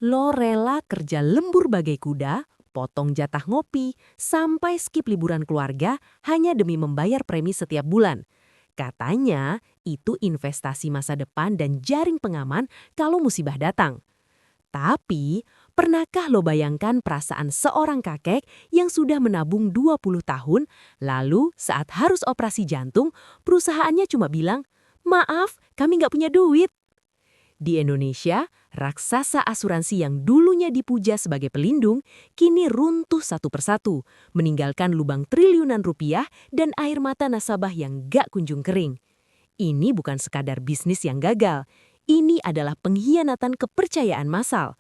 Lo rela kerja lembur bagai kuda, potong jatah ngopi, sampai skip liburan keluarga hanya demi membayar premi setiap bulan. Katanya, itu investasi masa depan dan jaring pengaman kalau musibah datang. Tapi, pernahkah lo bayangkan perasaan seorang kakek yang sudah menabung 20 tahun, lalu saat harus operasi jantung, perusahaannya cuma bilang, "Maaf, kami nggak punya duit." Di Indonesia, raksasa asuransi yang dulunya dipuja sebagai pelindung, kini runtuh satu persatu, meninggalkan lubang triliunan rupiah dan air mata nasabah yang gak kunjung kering. Ini bukan sekadar bisnis yang gagal, ini adalah pengkhianatan kepercayaan massal.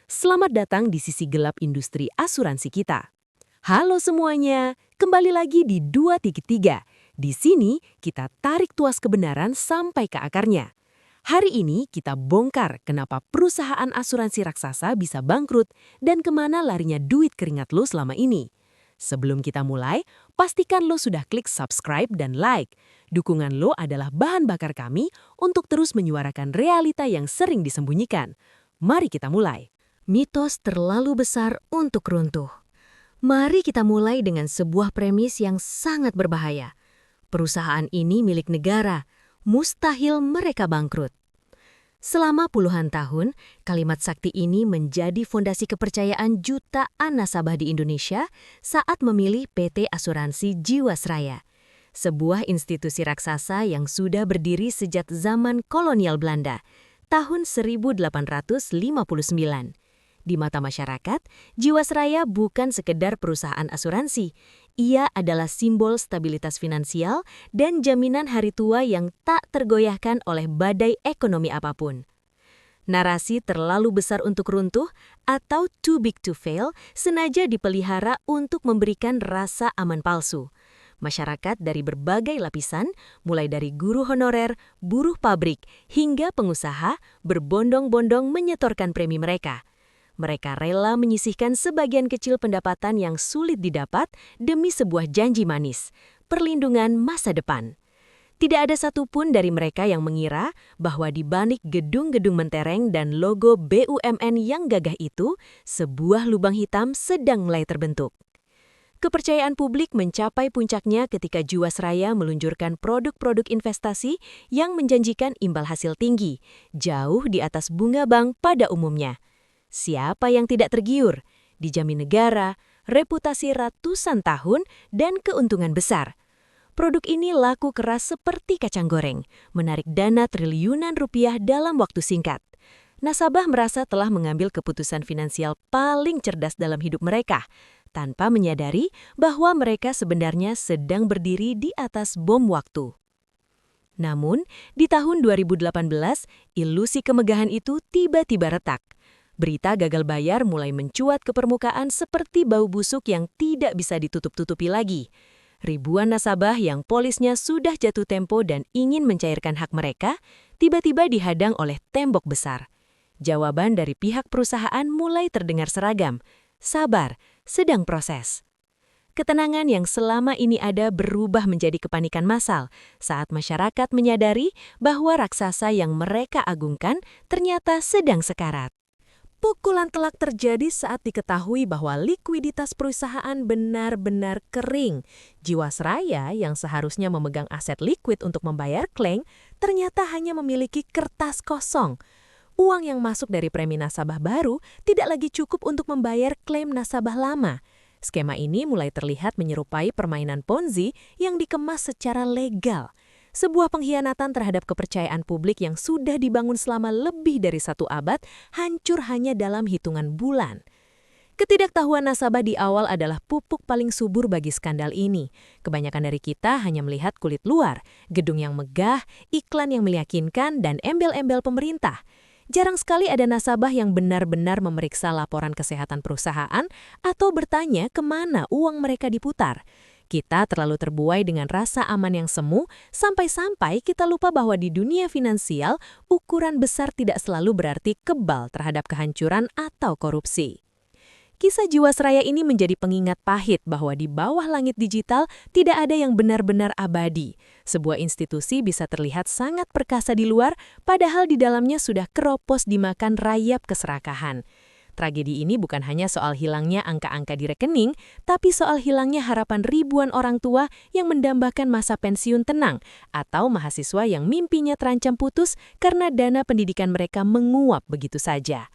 Selamat datang di sisi gelap industri asuransi kita. Halo semuanya, kembali lagi di 2.3. Di sini kita tarik tuas kebenaran sampai ke akarnya. Hari ini kita bongkar kenapa perusahaan asuransi raksasa bisa bangkrut dan kemana larinya duit keringat lo selama ini. Sebelum kita mulai, pastikan lo sudah klik subscribe dan like. Dukungan lo adalah bahan bakar kami untuk terus menyuarakan realita yang sering disembunyikan. Mari kita mulai. Mitos terlalu besar untuk runtuh. Mari kita mulai dengan sebuah premis yang sangat berbahaya. Perusahaan ini milik negara, mustahil mereka bangkrut. Selama puluhan tahun, kalimat sakti ini menjadi fondasi kepercayaan jutaan nasabah di Indonesia saat memilih PT Asuransi Jiwasraya, sebuah institusi raksasa yang sudah berdiri sejak zaman kolonial Belanda, tahun 1859. Di mata masyarakat, Jiwasraya bukan sekedar perusahaan asuransi. Ia adalah simbol stabilitas finansial dan jaminan hari tua yang tak tergoyahkan oleh badai ekonomi apapun. Narasi terlalu besar untuk runtuh atau too big to fail sengaja dipelihara untuk memberikan rasa aman palsu. Masyarakat dari berbagai lapisan, mulai dari guru honorer, buruh pabrik, hingga pengusaha, berbondong-bondong menyetorkan premi mereka. Mereka rela menyisihkan sebagian kecil pendapatan yang sulit didapat demi sebuah janji manis, perlindungan masa depan. Tidak ada satupun dari mereka yang mengira bahwa di balik gedung-gedung mentereng dan logo BUMN yang gagah itu, sebuah lubang hitam sedang mulai terbentuk. Kepercayaan publik mencapai puncaknya ketika Jiwasraya meluncurkan produk-produk investasi yang menjanjikan imbal hasil tinggi, jauh di atas bunga bank pada umumnya. Siapa yang tidak tergiur? Dijamin negara, reputasi ratusan tahun, dan keuntungan besar. Produk ini laku keras seperti kacang goreng, menarik dana triliunan rupiah dalam waktu singkat. Nasabah merasa telah mengambil keputusan finansial paling cerdas dalam hidup mereka, tanpa menyadari bahwa mereka sebenarnya sedang berdiri di atas bom waktu. Namun, di tahun 2018, ilusi kemegahan itu tiba-tiba retak. Berita gagal bayar mulai mencuat ke permukaan seperti bau busuk yang tidak bisa ditutup-tutupi lagi. Ribuan nasabah yang polisnya sudah jatuh tempo dan ingin mencairkan hak mereka, tiba-tiba dihadang oleh tembok besar. Jawaban dari pihak perusahaan mulai terdengar seragam. Sabar, sedang proses. Ketenangan yang selama ini ada berubah menjadi kepanikan massal saat masyarakat menyadari bahwa raksasa yang mereka agungkan ternyata sedang sekarat. Pukulan telak terjadi saat diketahui bahwa likuiditas perusahaan benar-benar kering. Jiwasraya yang seharusnya memegang aset likuid untuk membayar klaim, ternyata hanya memiliki kertas kosong. Uang yang masuk dari premi nasabah baru tidak lagi cukup untuk membayar klaim nasabah lama. Skema ini mulai terlihat menyerupai permainan Ponzi yang dikemas secara legal. Sebuah pengkhianatan terhadap kepercayaan publik yang sudah dibangun selama lebih dari 1 abad hancur hanya dalam hitungan bulan. Ketidaktahuan nasabah di awal adalah pupuk paling subur bagi skandal ini. Kebanyakan dari kita hanya melihat kulit luar, gedung yang megah, iklan yang meyakinkan, dan embel-embel pemerintah. Jarang sekali ada nasabah yang benar-benar memeriksa laporan kesehatan perusahaan atau bertanya kemana uang mereka diputar. Kita terlalu terbuai dengan rasa aman yang semu, sampai-sampai kita lupa bahwa di dunia finansial, ukuran besar tidak selalu berarti kebal terhadap kehancuran atau korupsi. Kisah Jiwasraya ini menjadi pengingat pahit bahwa di bawah langit digital tidak ada yang benar-benar abadi. Sebuah institusi bisa terlihat sangat perkasa di luar, padahal di dalamnya sudah keropos dimakan rayap keserakahan. Tragedi ini bukan hanya soal hilangnya angka-angka di rekening, tapi soal hilangnya harapan ribuan orang tua yang mendambakan masa pensiun tenang, atau mahasiswa yang mimpinya terancam putus karena dana pendidikan mereka menguap begitu saja.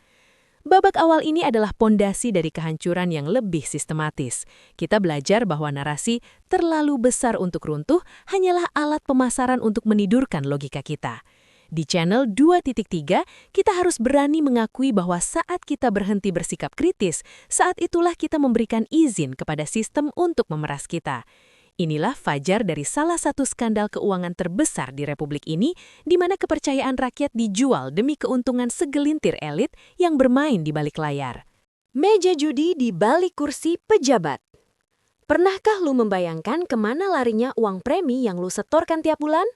Babak awal ini adalah pondasi dari kehancuran yang lebih sistematis. Kita belajar bahwa narasi terlalu besar untuk runtuh hanyalah alat pemasaran untuk menidurkan logika kita. Di channel 2.3, kita harus berani mengakui bahwa saat kita berhenti bersikap kritis, saat itulah kita memberikan izin kepada sistem untuk memeras kita. Inilah fajar dari salah satu skandal keuangan terbesar di Republik ini, di mana kepercayaan rakyat dijual demi keuntungan segelintir elit yang bermain di balik layar. Meja judi di balik kursi pejabat. Pernahkah lu membayangkan kemana larinya uang premi yang lu setorkan tiap bulan?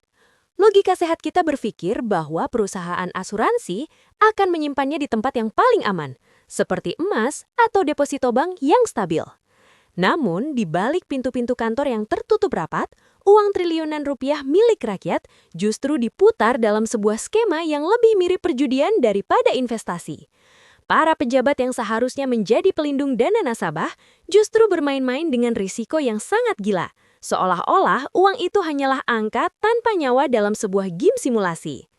Logika sehat kita berpikir bahwa perusahaan asuransi akan menyimpannya di tempat yang paling aman, seperti emas atau deposito bank yang stabil. Namun, di balik pintu-pintu kantor yang tertutup rapat, uang triliunan rupiah milik rakyat justru diputar dalam sebuah skema yang lebih mirip perjudian daripada investasi. Para pejabat yang seharusnya menjadi pelindung dana nasabah justru bermain-main dengan risiko yang sangat gila, seolah-olah uang itu hanyalah angka tanpa nyawa dalam sebuah game simulasi.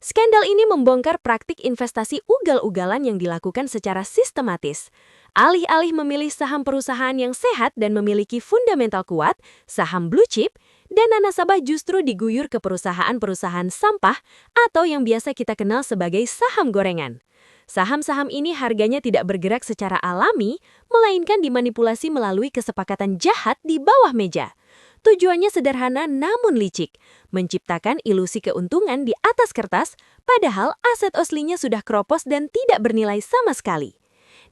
Skandal ini membongkar praktik investasi ugal-ugalan yang dilakukan secara sistematis. Alih-alih memilih saham perusahaan yang sehat dan memiliki fundamental kuat, saham blue chip, dana nasabah justru diguyur ke perusahaan-perusahaan sampah atau yang biasa kita kenal sebagai saham gorengan. Saham-saham ini harganya tidak bergerak secara alami, melainkan dimanipulasi melalui kesepakatan jahat di bawah meja. Tujuannya sederhana namun licik, menciptakan ilusi keuntungan di atas kertas, padahal aset aslinya sudah keropos dan tidak bernilai sama sekali.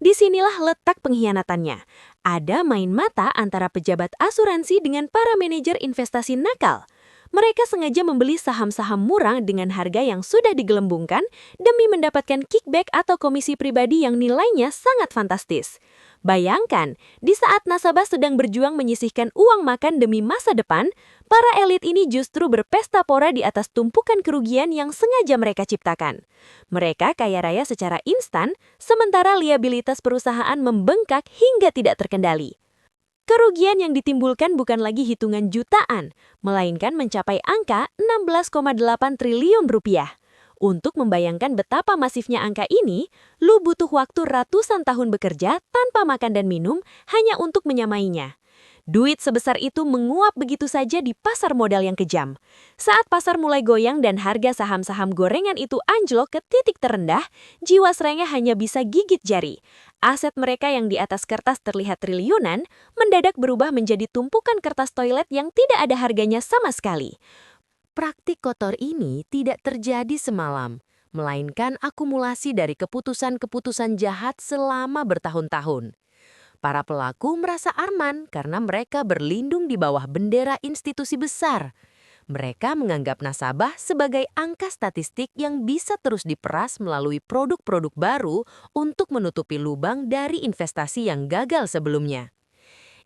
Disinilah letak pengkhianatannya. Ada main mata antara pejabat asuransi dengan para manajer investasi nakal. Mereka sengaja membeli saham-saham murah dengan harga yang sudah digelembungkan demi mendapatkan kickback atau komisi pribadi yang nilainya sangat fantastis. Bayangkan, di saat nasabah sedang berjuang menyisihkan uang makan demi masa depan, para elit ini justru berpesta pora di atas tumpukan kerugian yang sengaja mereka ciptakan. Mereka kaya raya secara instan, sementara liabilitas perusahaan membengkak hingga tidak terkendali. Kerugian yang ditimbulkan bukan lagi hitungan jutaan, melainkan mencapai angka 16,8 triliun rupiah. Untuk membayangkan betapa masifnya angka ini, lu butuh waktu ratusan tahun bekerja tanpa makan dan minum hanya untuk menyamainya. Duit sebesar itu menguap begitu saja di pasar modal yang kejam. Saat pasar mulai goyang dan harga saham-saham gorengan itu anjlok ke titik terendah, Jiwasraya hanya bisa gigit jari. Aset mereka yang di atas kertas terlihat triliunan, mendadak berubah menjadi tumpukan kertas toilet yang tidak ada harganya sama sekali. Praktik kotor ini tidak terjadi semalam, melainkan akumulasi dari keputusan-keputusan jahat selama bertahun-tahun. Para pelaku merasa aman karena mereka berlindung di bawah bendera institusi besar. Mereka menganggap nasabah sebagai angka statistik yang bisa terus diperas melalui produk-produk baru untuk menutupi lubang dari investasi yang gagal sebelumnya.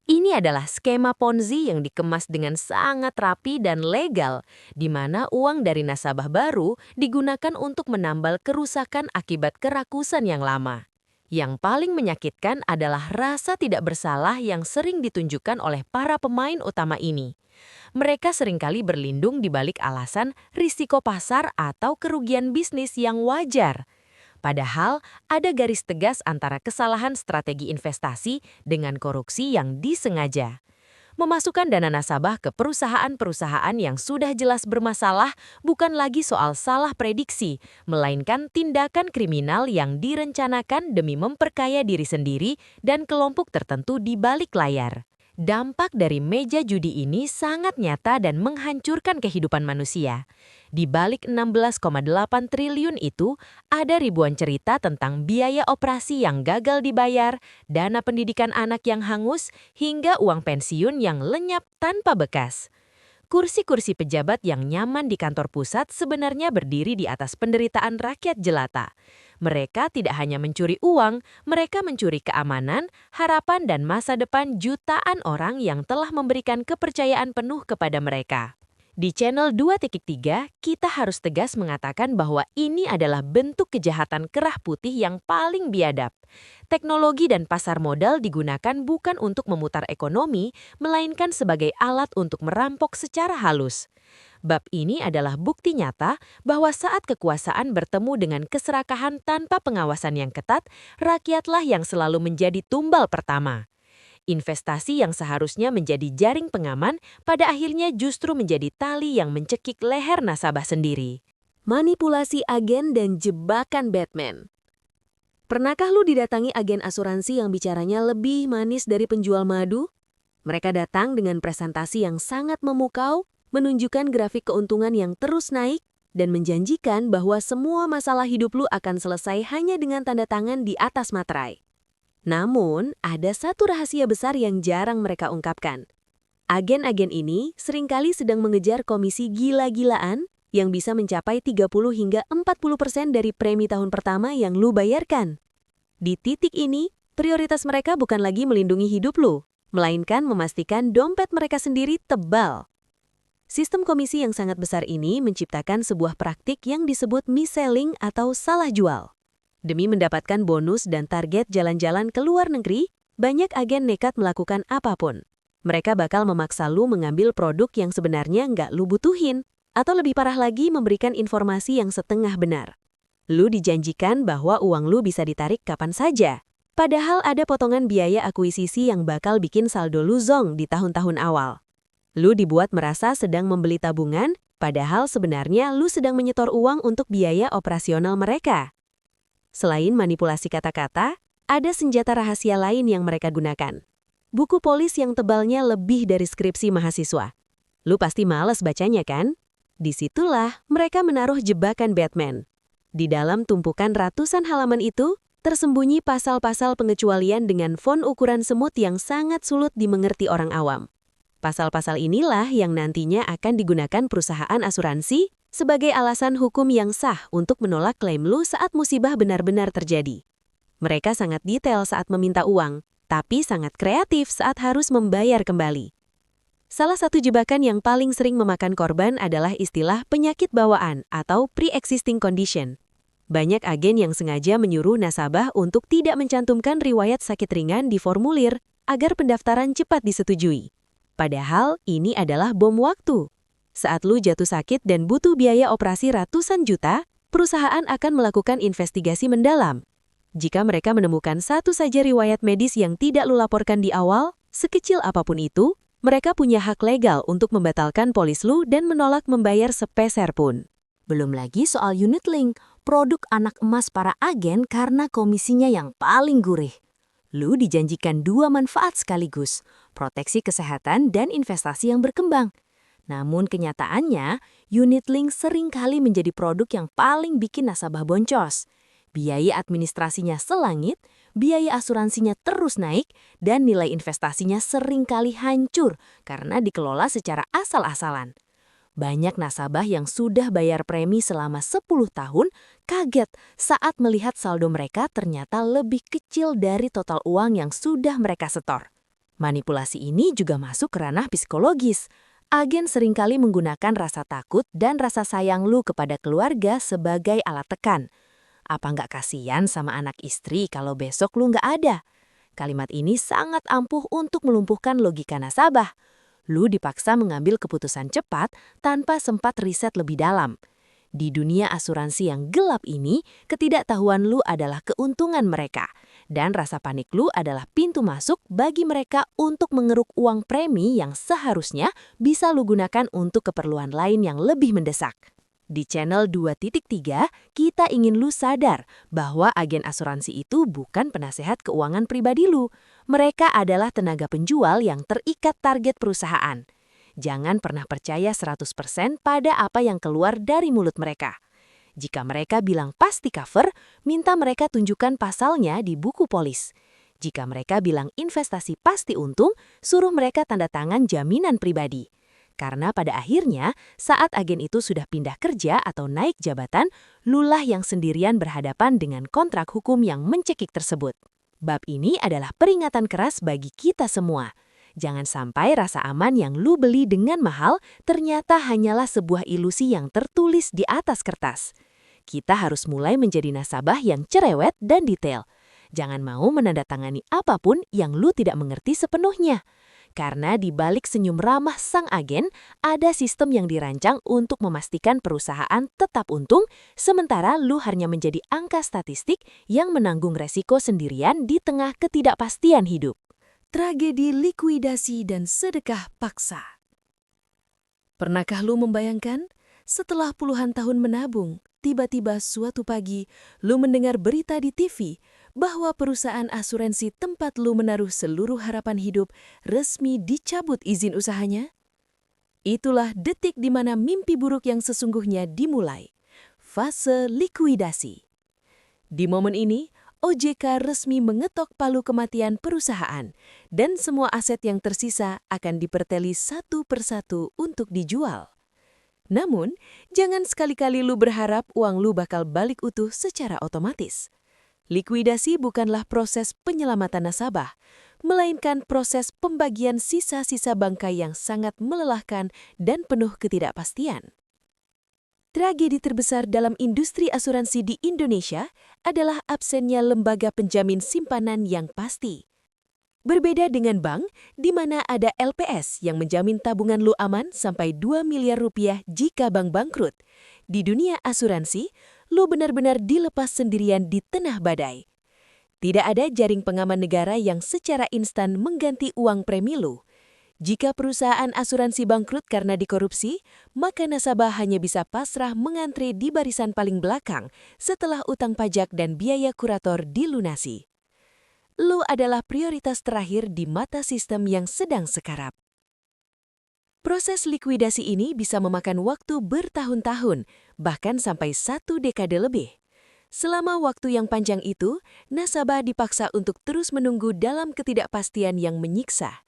Ini adalah skema Ponzi yang dikemas dengan sangat rapi dan legal, di mana uang dari nasabah baru digunakan untuk menambal kerusakan akibat kerakusan yang lama. Yang paling menyakitkan adalah rasa tidak bersalah yang sering ditunjukkan oleh para pemain utama ini. Mereka seringkali berlindung di balik alasan risiko pasar atau kerugian bisnis yang wajar. Padahal ada garis tegas antara kesalahan strategi investasi dengan korupsi yang disengaja. Memasukkan dana nasabah ke perusahaan-perusahaan yang sudah jelas bermasalah bukan lagi soal salah prediksi, melainkan tindakan kriminal yang direncanakan demi memperkaya diri sendiri dan kelompok tertentu di balik layar. Dampak dari meja judi ini sangat nyata dan menghancurkan kehidupan manusia. Di balik 16,8 triliun itu, ada ribuan cerita tentang biaya operasi yang gagal dibayar, dana pendidikan anak yang hangus, hingga uang pensiun yang lenyap tanpa bekas. Kursi-kursi pejabat yang nyaman di kantor pusat sebenarnya berdiri di atas penderitaan rakyat jelata. Mereka tidak hanya mencuri uang, mereka mencuri keamanan, harapan dan masa depan jutaan orang yang telah memberikan kepercayaan penuh kepada mereka. Di channel 2.3, kita harus tegas mengatakan bahwa ini adalah bentuk kejahatan kerah putih yang paling biadab. Teknologi dan pasar modal digunakan bukan untuk memutar ekonomi, melainkan sebagai alat untuk merampok secara halus. Bab ini adalah bukti nyata bahwa saat kekuasaan bertemu dengan keserakahan tanpa pengawasan yang ketat, rakyatlah yang selalu menjadi tumbal pertama. Investasi yang seharusnya menjadi jaring pengaman, pada akhirnya justru menjadi tali yang mencekik leher nasabah sendiri. Manipulasi agen dan jebakan Batman. Pernahkah lu didatangi agen asuransi yang bicaranya lebih manis dari penjual madu? Mereka datang dengan presentasi yang sangat memukau, menunjukkan grafik keuntungan yang terus naik, dan menjanjikan bahwa semua masalah hidup lu akan selesai hanya dengan tanda tangan di atas materai. Namun, ada satu rahasia besar yang jarang mereka ungkapkan. Agen-agen ini seringkali sedang mengejar komisi gila-gilaan yang bisa mencapai 30 hingga 40% dari premi tahun pertama yang lu bayarkan. Di titik ini, prioritas mereka bukan lagi melindungi hidup lu, melainkan memastikan dompet mereka sendiri tebal. Sistem komisi yang sangat besar ini menciptakan sebuah praktik yang disebut mis-selling atau salah jual. Demi mendapatkan bonus dan target jalan-jalan ke luar negeri, banyak agen nekat melakukan apapun. Mereka bakal memaksa lu mengambil produk yang sebenarnya nggak lu butuhin, atau lebih parah lagi memberikan informasi yang setengah benar. Lu dijanjikan bahwa uang lu bisa ditarik kapan saja, padahal ada potongan biaya akuisisi yang bakal bikin saldo lu zong di tahun-tahun awal. Lu dibuat merasa sedang membeli tabungan, padahal sebenarnya lu sedang menyetor uang untuk biaya operasional mereka. Selain manipulasi kata-kata, ada senjata rahasia lain yang mereka gunakan. Buku polis yang tebalnya lebih dari skripsi mahasiswa. Lu pasti malas bacanya kan? Disitulah mereka menaruh jebakan Batman. Di dalam tumpukan ratusan halaman itu, tersembunyi pasal-pasal pengecualian dengan font ukuran semut yang sangat sulit dimengerti orang awam. Pasal-pasal inilah yang nantinya akan digunakan perusahaan asuransi sebagai alasan hukum yang sah untuk menolak klaim lu saat musibah benar-benar terjadi. Mereka sangat detail saat meminta uang, tapi sangat kreatif saat harus membayar kembali. Salah satu jebakan yang paling sering memakan korban adalah istilah penyakit bawaan atau pre-existing condition. Banyak agen yang sengaja menyuruh nasabah untuk tidak mencantumkan riwayat sakit ringan di formulir agar pendaftaran cepat disetujui. Padahal ini adalah bom waktu. Saat lu jatuh sakit dan butuh biaya operasi ratusan juta, perusahaan akan melakukan investigasi mendalam. Jika mereka menemukan satu saja riwayat medis yang tidak lu laporkan di awal, sekecil apapun itu, mereka punya hak legal untuk membatalkan polis lu dan menolak membayar sepeser pun. Belum lagi soal unit link, produk anak emas para agen karena komisinya yang paling gurih. Lu dijanjikan dua manfaat sekaligus, proteksi kesehatan dan investasi yang berkembang. Namun kenyataannya, unit link seringkali menjadi produk yang paling bikin nasabah boncos. Biaya administrasinya selangit, biaya asuransinya terus naik, dan nilai investasinya seringkali hancur karena dikelola secara asal-asalan. Banyak nasabah yang sudah bayar premi selama 10 tahun kaget saat melihat saldo mereka ternyata lebih kecil dari total uang yang sudah mereka setor. Manipulasi ini juga masuk ke ranah psikologis. Agen seringkali menggunakan rasa takut dan rasa sayang lu kepada keluarga sebagai alat tekan. Apa nggak kasihan sama anak istri kalau besok lu nggak ada? Kalimat ini sangat ampuh untuk melumpuhkan logika nasabah. Lu dipaksa mengambil keputusan cepat tanpa sempat riset lebih dalam. Di dunia asuransi yang gelap ini, ketidaktahuan lu adalah keuntungan mereka. Dan rasa panik lu adalah pintu masuk bagi mereka untuk mengeruk uang premi yang seharusnya bisa lu gunakan untuk keperluan lain yang lebih mendesak. Di channel 2.3, kita ingin lu sadar bahwa agen asuransi itu bukan penasehat keuangan pribadi lu. Mereka adalah tenaga penjual yang terikat target perusahaan. Jangan pernah percaya 100% pada apa yang keluar dari mulut mereka. Jika mereka bilang pasti cover, minta mereka tunjukkan pasalnya di buku polis. Jika mereka bilang investasi pasti untung, suruh mereka tanda tangan jaminan pribadi. Karena pada akhirnya, saat agen itu sudah pindah kerja atau naik jabatan, lulah yang sendirian berhadapan dengan kontrak hukum yang mencekik tersebut. Bab ini adalah peringatan keras bagi kita semua. Jangan sampai rasa aman yang lu beli dengan mahal ternyata hanyalah sebuah ilusi yang tertulis di atas kertas. Kita harus mulai menjadi nasabah yang cerewet dan detail. Jangan mau menandatangani apapun yang lu tidak mengerti sepenuhnya. Karena di balik senyum ramah sang agen, ada sistem yang dirancang untuk memastikan perusahaan tetap untung, sementara lu hanya menjadi angka statistik yang menanggung resiko sendirian di tengah ketidakpastian hidup. Tragedi likuidasi dan sedekah paksa. Pernahkah lu membayangkan, setelah puluhan tahun menabung, tiba-tiba suatu pagi, lu mendengar berita di TV bahwa perusahaan asuransi tempat lu menaruh seluruh harapan hidup resmi dicabut izin usahanya? Itulah detik di mana mimpi buruk yang sesungguhnya dimulai. Fase likuidasi. Di momen ini, OJK resmi mengetok palu kematian perusahaan dan semua aset yang tersisa akan diperteli satu persatu untuk dijual. Namun, jangan sekali-kali lu berharap uang lu bakal balik utuh secara otomatis. Likuidasi bukanlah proses penyelamatan nasabah, melainkan proses pembagian sisa-sisa bangkai yang sangat melelahkan dan penuh ketidakpastian. Tragedi terbesar dalam industri asuransi di Indonesia adalah absennya lembaga penjamin simpanan yang pasti. Berbeda dengan bank, di mana ada LPS yang menjamin tabungan lu aman sampai 2 miliar rupiah jika bank bangkrut. Di dunia asuransi, lu benar-benar dilepas sendirian di tengah badai. Tidak ada jaring pengaman negara yang secara instan mengganti uang premi lu. Jika perusahaan asuransi bangkrut karena dikorupsi, maka nasabah hanya bisa pasrah mengantre di barisan paling belakang setelah utang pajak dan biaya kurator dilunasi. Lu adalah prioritas terakhir di mata sistem yang sedang sekarat. Proses likuidasi ini bisa memakan waktu bertahun-tahun, bahkan sampai 1 dekade lebih. Selama waktu yang panjang itu, nasabah dipaksa untuk terus menunggu dalam ketidakpastian yang menyiksa.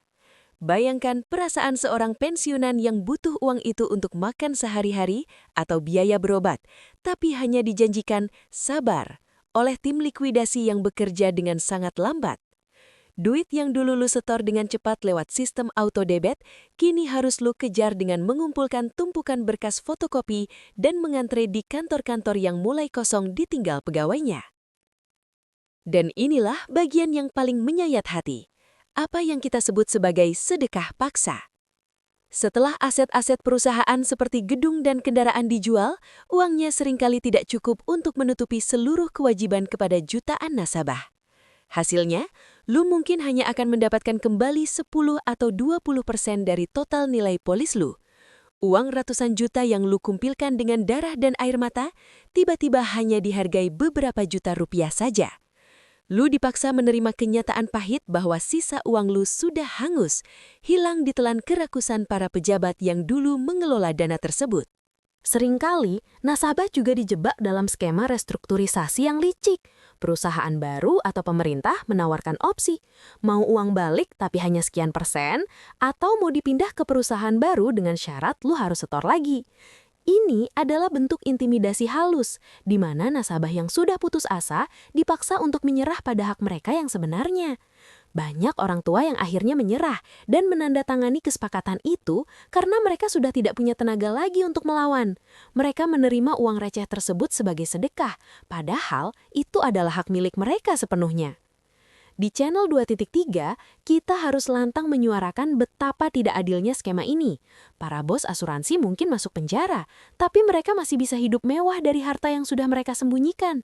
Bayangkan perasaan seorang pensiunan yang butuh uang itu untuk makan sehari-hari atau biaya berobat, tapi hanya dijanjikan sabar oleh tim likuidasi yang bekerja dengan sangat lambat. Duit yang dulu lu setor dengan cepat lewat sistem auto debit, kini harus lu kejar dengan mengumpulkan tumpukan berkas fotokopi dan mengantre di kantor-kantor yang mulai kosong ditinggal pegawainya. Dan inilah bagian yang paling menyayat hati. Apa yang kita sebut sebagai sedekah paksa. Setelah aset-aset perusahaan seperti gedung dan kendaraan dijual, uangnya seringkali tidak cukup untuk menutupi seluruh kewajiban kepada jutaan nasabah. Hasilnya, lu mungkin hanya akan mendapatkan kembali 10 atau 20% dari total nilai polis lu. Uang ratusan juta yang lu kumpilkan dengan darah dan air mata, tiba-tiba hanya dihargai beberapa juta rupiah saja. Lu dipaksa menerima kenyataan pahit bahwa sisa uang lu sudah hangus, hilang ditelan kerakusan para pejabat yang dulu mengelola dana tersebut. Seringkali, nasabah juga dijebak dalam skema restrukturisasi yang licik. Perusahaan baru atau pemerintah menawarkan opsi, mau uang balik tapi hanya sekian persen, atau mau dipindah ke perusahaan baru dengan syarat lu harus setor lagi. Ini adalah bentuk intimidasi halus, di mana nasabah yang sudah putus asa dipaksa untuk menyerah pada hak mereka yang sebenarnya. Banyak orang tua yang akhirnya menyerah dan menandatangani kesepakatan itu karena mereka sudah tidak punya tenaga lagi untuk melawan. Mereka menerima uang receh tersebut sebagai sedekah, padahal itu adalah hak milik mereka sepenuhnya. Di channel 2.3, kita harus lantang menyuarakan betapa tidak adilnya skema ini. Para bos asuransi mungkin masuk penjara, tapi mereka masih bisa hidup mewah dari harta yang sudah mereka sembunyikan.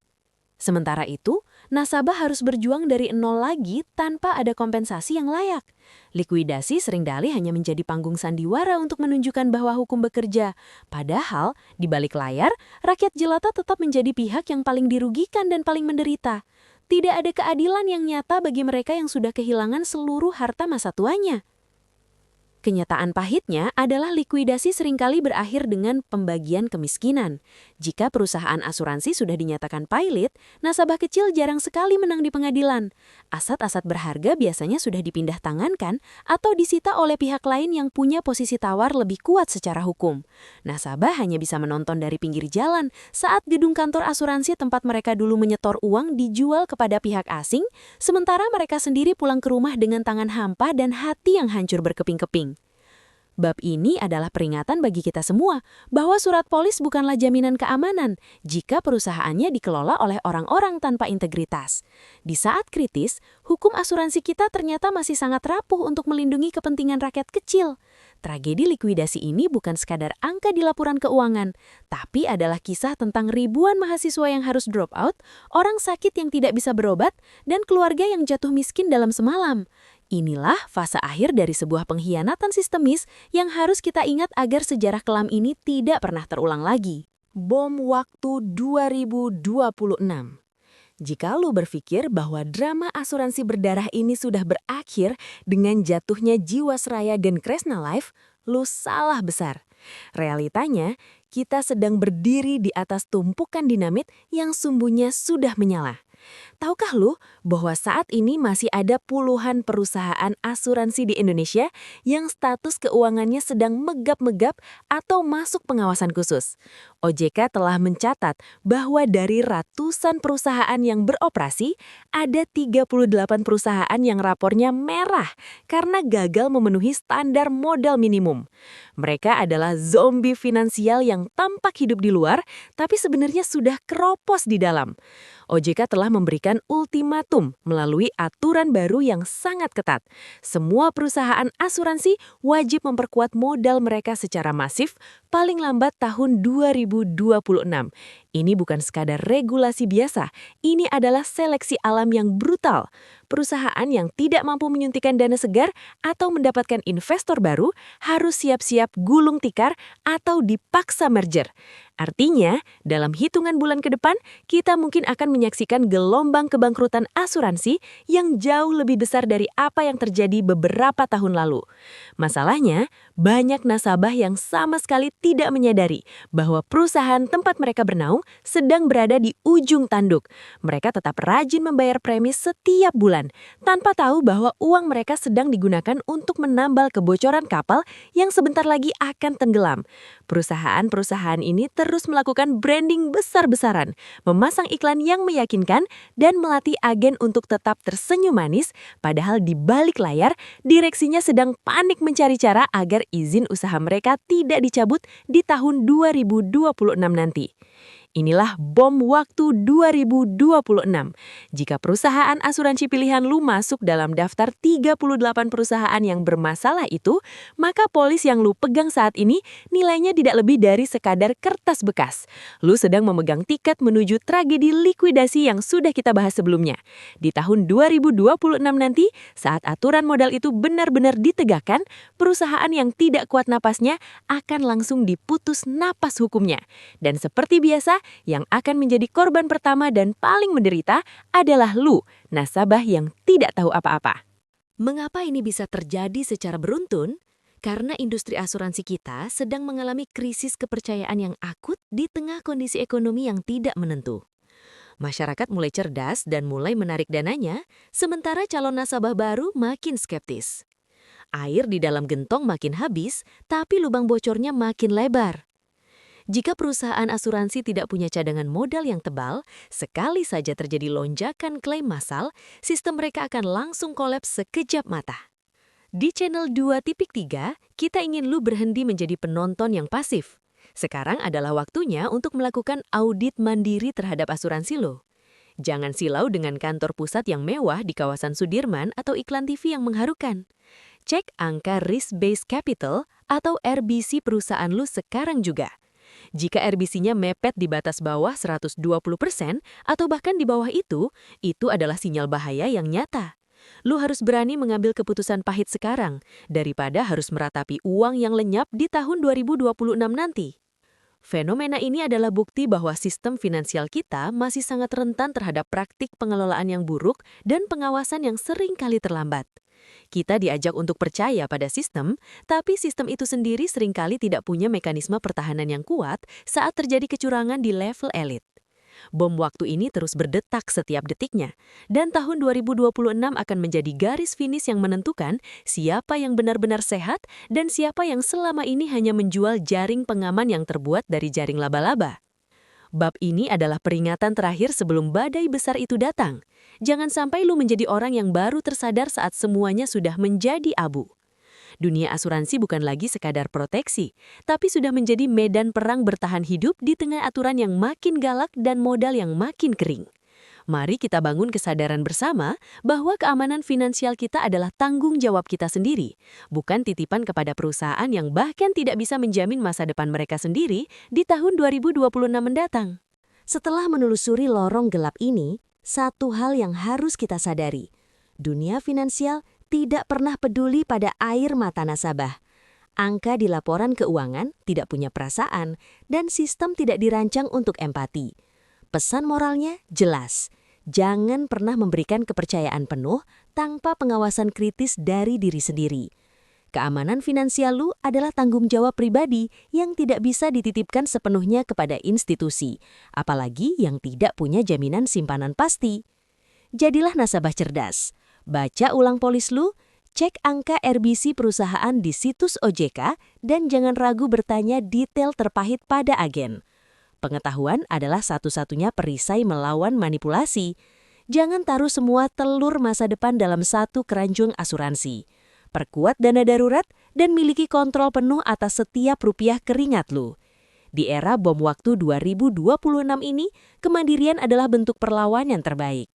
Sementara itu, nasabah harus berjuang dari nol lagi tanpa ada kompensasi yang layak. Likuidasi seringkali hanya menjadi panggung sandiwara untuk menunjukkan bahwa hukum bekerja. Padahal, di balik layar, rakyat jelata tetap menjadi pihak yang paling dirugikan dan paling menderita. Tidak ada keadilan yang nyata bagi mereka yang sudah kehilangan seluruh harta masa tuanya. Kenyataan pahitnya adalah likuidasi seringkali berakhir dengan pembagian kemiskinan. Jika perusahaan asuransi sudah dinyatakan pailit, nasabah kecil jarang sekali menang di pengadilan. Aset-aset berharga biasanya sudah dipindah tangankan atau disita oleh pihak lain yang punya posisi tawar lebih kuat secara hukum. Nasabah hanya bisa menonton dari pinggir jalan saat gedung kantor asuransi tempat mereka dulu menyetor uang dijual kepada pihak asing, sementara mereka sendiri pulang ke rumah dengan tangan hampa dan hati yang hancur berkeping-keping. Bab ini adalah peringatan bagi kita semua bahwa surat polis bukanlah jaminan keamanan jika perusahaannya dikelola oleh orang-orang tanpa integritas. Di saat kritis, hukum asuransi kita ternyata masih sangat rapuh untuk melindungi kepentingan rakyat kecil. Tragedi likuidasi ini bukan sekadar angka di laporan keuangan, tapi adalah kisah tentang ribuan mahasiswa yang harus drop out, orang sakit yang tidak bisa berobat, dan keluarga yang jatuh miskin dalam semalam. Inilah fase akhir dari sebuah pengkhianatan sistemis yang harus kita ingat agar sejarah kelam ini tidak pernah terulang lagi. Bom waktu 2026. Jika lu berpikir bahwa drama asuransi berdarah ini sudah berakhir dengan jatuhnya Jiwasraya dan Kresna Life, lu salah besar. Realitanya, kita sedang berdiri di atas tumpukan dinamit yang sumbunya sudah menyala. Tahukah lu bahwa saat ini masih ada puluhan perusahaan asuransi di Indonesia yang status keuangannya sedang megap-megap atau masuk pengawasan khusus? OJK telah mencatat bahwa dari ratusan perusahaan yang beroperasi, ada 38 perusahaan yang rapornya merah karena gagal memenuhi standar modal minimum. Mereka adalah zombie finansial yang tampak hidup di luar, tapi sebenarnya sudah keropos di dalam. OJK telah memberikan ultimatum melalui aturan baru yang sangat ketat. Semua perusahaan asuransi wajib memperkuat modal mereka secara masif paling lambat tahun 2026. Ini bukan sekadar regulasi biasa, ini adalah seleksi alam yang brutal. Perusahaan yang tidak mampu menyuntikkan dana segar atau mendapatkan investor baru harus siap-siap gulung tikar atau dipaksa merger. Artinya, dalam hitungan bulan ke depan, kita mungkin akan menyaksikan gelombang kebangkrutan asuransi yang jauh lebih besar dari apa yang terjadi beberapa tahun lalu. Masalahnya, banyak nasabah yang sama sekali tidak menyadari bahwa perusahaan tempat mereka bernaung sedang berada di ujung tanduk. Mereka tetap rajin membayar premi setiap bulan, tanpa tahu bahwa uang mereka sedang digunakan untuk menambal kebocoran kapal yang sebentar lagi akan tenggelam. Perusahaan-perusahaan ini terus melakukan branding besar-besaran, memasang iklan yang meyakinkan, dan melatih agen untuk tetap tersenyum manis, padahal di balik layar, direksinya sedang panik mencari cara agar izin usaha mereka tidak dicabut di tahun 2026 nanti. Inilah bom waktu 2026. Jika perusahaan asuransi pilihan lu masuk dalam daftar 38 perusahaan yang bermasalah itu, maka polis yang lu pegang saat ini nilainya tidak lebih dari sekadar kertas bekas. Lu sedang memegang tiket menuju tragedi likuidasi yang sudah kita bahas sebelumnya. Di tahun 2026 nanti, saat aturan modal itu benar-benar ditegakkan, perusahaan yang tidak kuat napasnya akan langsung diputus napas hukumnya. Dan seperti biasa, yang akan menjadi korban pertama dan paling menderita adalah lu, nasabah yang tidak tahu apa-apa. Mengapa ini bisa terjadi secara beruntun? Karena industri asuransi kita sedang mengalami krisis kepercayaan yang akut di tengah kondisi ekonomi yang tidak menentu. Masyarakat mulai cerdas dan mulai menarik dananya, sementara calon nasabah baru makin skeptis. Air di dalam gentong makin habis, tapi lubang bocornya makin lebar. Jika perusahaan asuransi tidak punya cadangan modal yang tebal, sekali saja terjadi lonjakan klaim massal, sistem mereka akan langsung kolaps sekejap mata. Di channel 2.3, kita ingin lu berhenti menjadi penonton yang pasif. Sekarang adalah waktunya untuk melakukan audit mandiri terhadap asuransi lo. Jangan silau dengan kantor pusat yang mewah di kawasan Sudirman atau iklan TV yang mengharukan. Cek angka risk-based capital atau RBC perusahaan lu sekarang juga. Jika RBC-nya mepet di batas bawah 120% atau bahkan di bawah itu adalah sinyal bahaya yang nyata. Lu harus berani mengambil keputusan pahit sekarang, daripada harus meratapi uang yang lenyap di tahun 2026 nanti. Fenomena ini adalah bukti bahwa sistem finansial kita masih sangat rentan terhadap praktik pengelolaan yang buruk dan pengawasan yang sering kali terlambat. Kita diajak untuk percaya pada sistem, tapi sistem itu sendiri seringkali tidak punya mekanisme pertahanan yang kuat saat terjadi kecurangan di level elit. Bom waktu ini terus berdetak setiap detiknya, dan tahun 2026 akan menjadi garis finish yang menentukan siapa yang benar-benar sehat dan siapa yang selama ini hanya menjual jaring pengaman yang terbuat dari jaring laba-laba. Bab ini adalah peringatan terakhir sebelum badai besar itu datang. Jangan sampai lu menjadi orang yang baru tersadar saat semuanya sudah menjadi abu. Dunia asuransi bukan lagi sekadar proteksi, tapi sudah menjadi medan perang bertahan hidup di tengah aturan yang makin galak dan modal yang makin kering. Mari kita bangun kesadaran bersama bahwa keamanan finansial kita adalah tanggung jawab kita sendiri, bukan titipan kepada perusahaan yang bahkan tidak bisa menjamin masa depan mereka sendiri di tahun 2026 mendatang. Setelah menelusuri lorong gelap ini, satu hal yang harus kita sadari, dunia finansial tidak pernah peduli pada air mata nasabah. Angka di laporan keuangan tidak punya perasaan, dan sistem tidak dirancang untuk empati. Pesan moralnya jelas, jangan pernah memberikan kepercayaan penuh tanpa pengawasan kritis dari diri sendiri. Keamanan finansial lu adalah tanggung jawab pribadi yang tidak bisa dititipkan sepenuhnya kepada institusi, apalagi yang tidak punya jaminan simpanan pasti. Jadilah nasabah cerdas. Baca ulang polis lu, cek angka RBC perusahaan di situs OJK, dan jangan ragu bertanya detail terpahit pada agen. Pengetahuan adalah satu-satunya perisai melawan manipulasi. Jangan taruh semua telur masa depan dalam satu keranjang asuransi. Perkuat dana darurat dan miliki kontrol penuh atas setiap rupiah keringat lu. Di era bom waktu 2026 ini, kemandirian adalah bentuk perlawanan terbaik.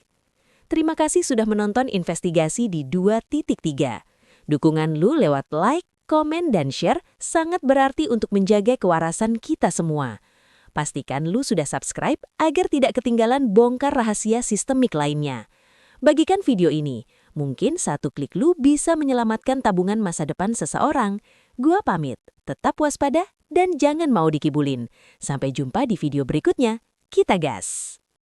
Terima kasih sudah menonton investigasi di 2.3. Dukungan lu lewat like, komen, dan share sangat berarti untuk menjaga kewarasan kita semua. Pastikan lu sudah subscribe agar tidak ketinggalan bongkar rahasia sistemik lainnya. Bagikan video ini, mungkin satu klik lu bisa menyelamatkan tabungan masa depan seseorang. Gua pamit, tetap waspada dan jangan mau dikibulin. Sampai jumpa di video berikutnya, kita gas!